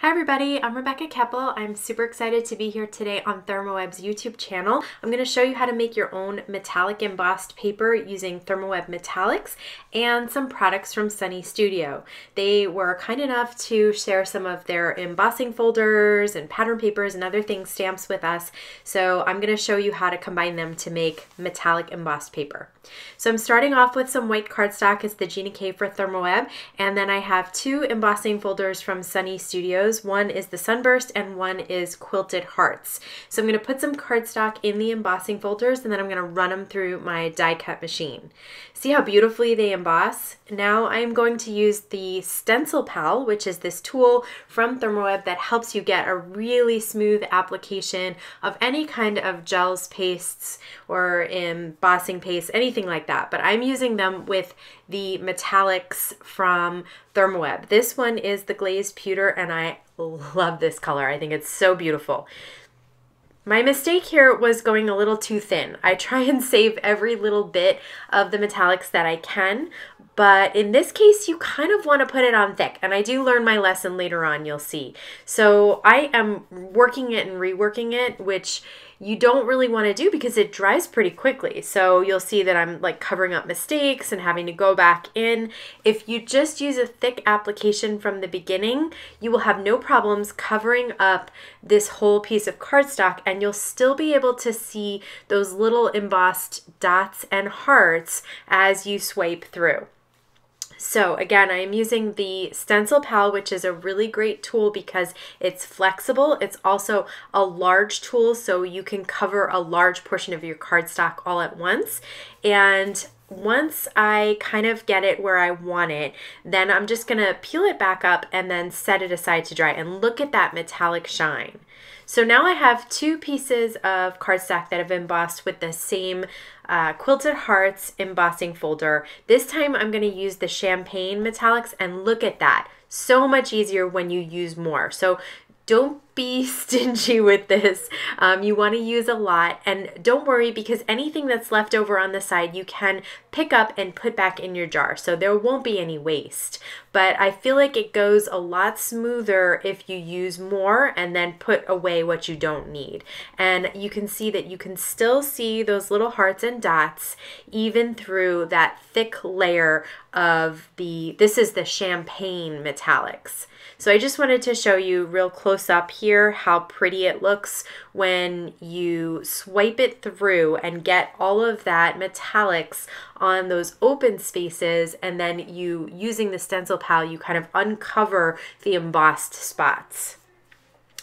Hi everybody, I'm Rebecca Keppel. I'm super excited to be here today on ThermOWeb's YouTube channel. I'm going to show you how to make your own metallic embossed paper using ThermOWeb Metallix and some products from Sunny Studio. They were kind enough to share some of their embossing folders and pattern papers and other things, stamps with us. So I'm going to show you how to combine them to make metallic embossed paper. So I'm starting off with some white cardstock. It's the Gina for ThermOWeb, and then I have two embossing folders from Sunny Studios. One is the Sunburst and one is Quilted Hearts. So I'm going to put some cardstock in the embossing folders and then I'm going to run them through my die cut machine. See how beautifully they emboss? Now I'm going to use the Stencil Pal, which is this tool from ThermOWeb that helps you get a really smooth application of any kind of gels, pastes, or embossing paste, anything like that. But I'm using them with the Metallix from ThermOWeb. This one is the Glazed Pewter, and I love this color. I think it's so beautiful. My mistake here was going a little too thin. I try and save every little bit of the metallics that I can, but in this case, you kind of want to put it on thick, and I do learn my lesson later on, you'll see. So I am working it and reworking it, which you don't really want to do because it dries pretty quickly. So you'll see that I'm like covering up mistakes and having to go back in. If you just use a thick application from the beginning, you will have no problems covering up this whole piece of cardstock, and you'll still be able to see those little embossed dots and hearts as you swipe through. So again, I'm using the Stencil Pal, which is a really great tool because it's flexible. It's also a large tool, so you can cover a large portion of your cardstock all at once. And once I kind of get it where I want it, then I'm just gonna peel it back up and then set it aside to dry, and look at that metallic shine. So now I have two pieces of cardstock that have embossed with the same Quilted Hearts embossing folder. This time I'm going to use the Champagne Metallics, and look at that. So much easier when you use more. So don't be stingy with this. You want to use a lot, and don't worry, because anything that's left over on the side you can pick up and put back in your jar, so there won't be any waste. But I feel like it goes a lot smoother if you use more and then put away what you don't need. And you can see that you can still see those little hearts and dots even through that thick layer of this is the Champagne Metallics. So I just wanted to show you real close up here how pretty it looks when you swipe it through and get all of that metallics on those open spaces, and then using the Stencil Pal, you kind of uncover the embossed spots.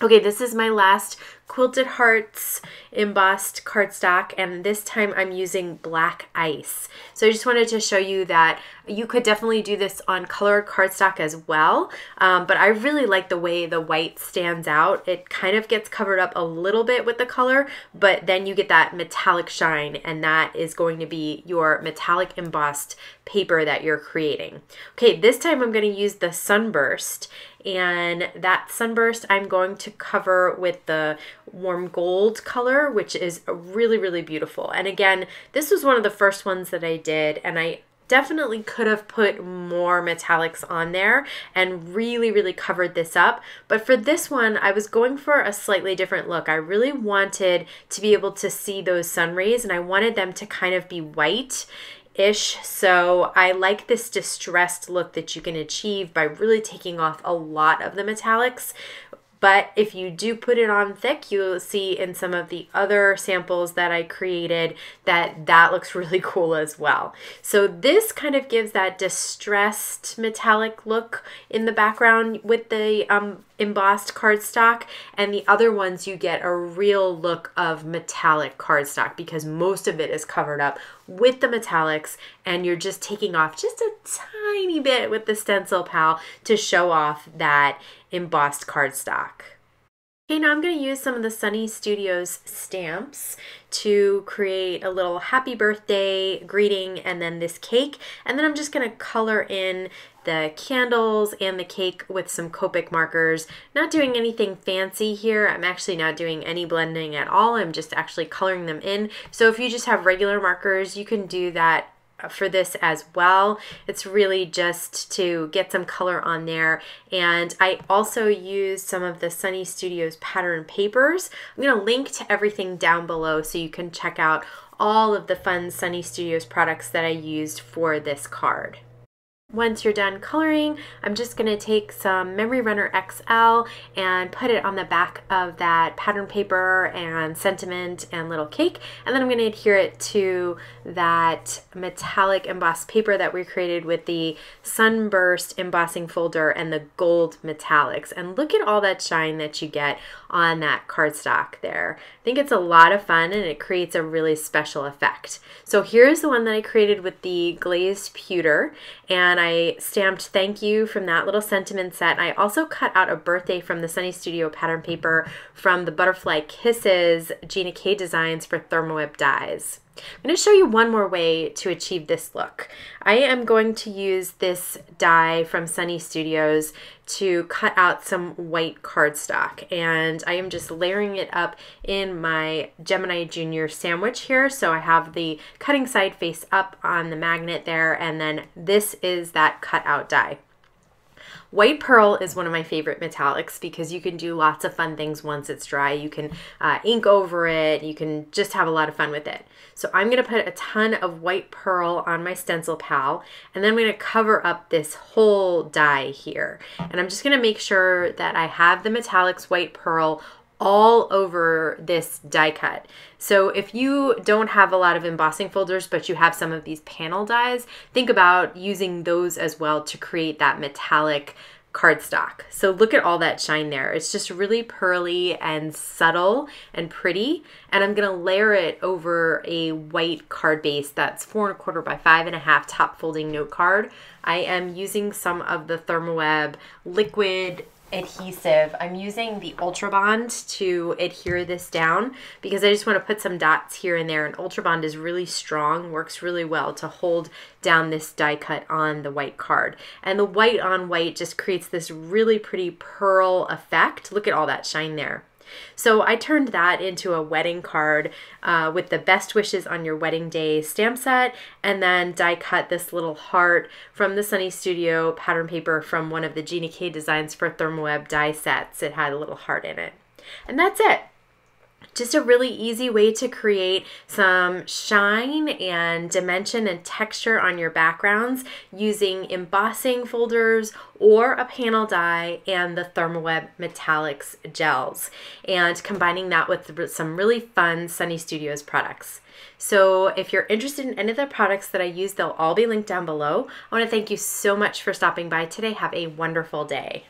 Okay, this is my last Quilted Hearts embossed cardstock, and this time I'm using black ice. So I just wanted to show you that you could definitely do this on colored cardstock as well, but I really like the way the white stands out. It kind of gets covered up a little bit with the color, but then you get that metallic shine, and that is going to be your metallic embossed paper that you're creating. Okay, this time I'm going to use the Sunburst, and that Sunburst I'm going to cover with the warm gold color, which is really, really beautiful. And again, this was one of the first ones that I did, and I definitely could have put more metallics on there and really, really covered this up. But for this one, I was going for a slightly different look. I really wanted to be able to see those sun rays, and I wanted them to kind of be white-ish. So I like this distressed look that you can achieve by really taking off a lot of the metallics. But if you do put it on thick, you'll see in some of the other samples that I created that looks really cool as well. So this kind of gives that distressed metallic look in the background with the embossed cardstock, and the other ones you get a real look of metallic cardstock because most of it is covered up with the metallics, and you're just taking off just a tiny bit with the Stencil Pal to show off that embossed cardstock. Okay, now I'm going to use some of the Sunny Studios stamps to create a little happy birthday greeting and then this cake, and then I'm just going to color in the candles and the cake with some Copic markers. Not doing anything fancy here. I'm actually not doing any blending at all. I'm just actually coloring them in. So if you just have regular markers, you can do that for this as well. It's really just to get some color on there. And I also used some of the Sunny Studios pattern papers. I'm going to link to everything down below so you can check out all of the fun Sunny Studios products that I used for this card. Once you're done coloring, I'm just going to take some Memory Runner XL and put it on the back of that pattern paper and sentiment and little cake, and then I'm going to adhere it to that metallic embossed paper that we created with the Sunburst embossing folder and the gold metallics. And look at all that shine that you get on that cardstock there. I think it's a lot of fun and it creates a really special effect. So here's the one that I created with the glazed pewter, and I stamped thank you from that little sentiment set. I also cut out a birthday from the Sunny Studio pattern paper from the Butterfly Kisses Gina K designs for ThermOWeb dies. I'm going to show you one more way to achieve this look. I am going to use this die from Sunny Studios to cut out some white cardstock, and I am just layering it up in my Gemini Junior sandwich here. So I have the cutting side face up on the magnet there, and then this is that cut out die. White pearl is one of my favorite metallics because you can do lots of fun things once it's dry. You can ink over it. You can just have a lot of fun with it. So I'm going to put a ton of white pearl on my stencil pal, and then I'm going to cover up this whole die here. And I'm just going to make sure that I have the metallics white pearl all over this die cut. So if you don't have a lot of embossing folders, but you have some of these panel dies, think about using those as well to create that metallic cardstock. So look at all that shine there. It's just really pearly and subtle and pretty. And I'm gonna layer it over a white card base that's 4 1/4 by 5 1/2 top folding note card. I am using some of the ThermOWeb liquid adhesive. I'm using the Ultra Bond to adhere this down because I just want to put some dots here and there, and Ultra Bond is really strong, works really well to hold down this die cut on the white card. And the white on white just creates this really pretty pearl effect. Look at all that shine there. So I turned that into a wedding card with the best wishes on your wedding day stamp set, and then die cut this little heart from the Sunny Studio pattern paper from one of the Gina K designs for ThermOWeb die sets. It had a little heart in it. And that's it. Just a really easy way to create some shine and dimension and texture on your backgrounds using embossing folders or a panel die and the ThermOWeb Metallics gels, and combining that with some really fun Sunny Studios products. So if you're interested in any of the products that I use, they'll all be linked down below. I want to thank you so much for stopping by today. Have a wonderful day.